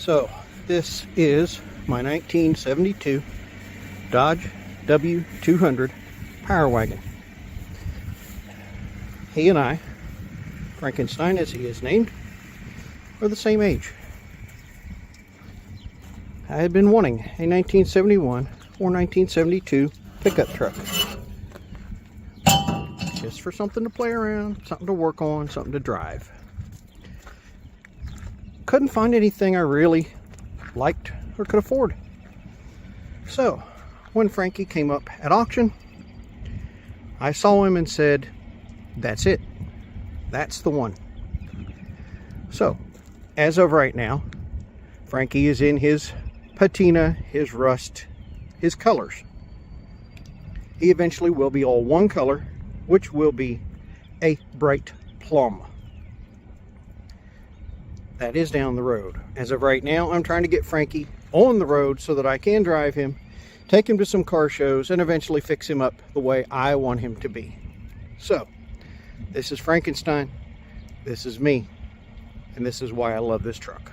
So this is my 1972 Dodge W200 Power Wagon. He and I, Frankenstein as he is named, are the same age. I had been wanting a 1971 or 1972 pickup truck. Just for something to play around, something to work on, something to drive. Couldn't find anything I really liked or could afford. So, when Frankie came up at auction, I saw him and said, that's it. That's the one. So, as of right now, Frankie is in his patina, his rust, his colors. He eventually will be all one color, which will be a bright plum. That is down the road. As of right now, I'm trying to get Frankie on the road so that I can drive him, take him to some car shows, and eventually fix him up the way I want him to be. So, this is Frankenstein, this is me, and this is why I love this truck.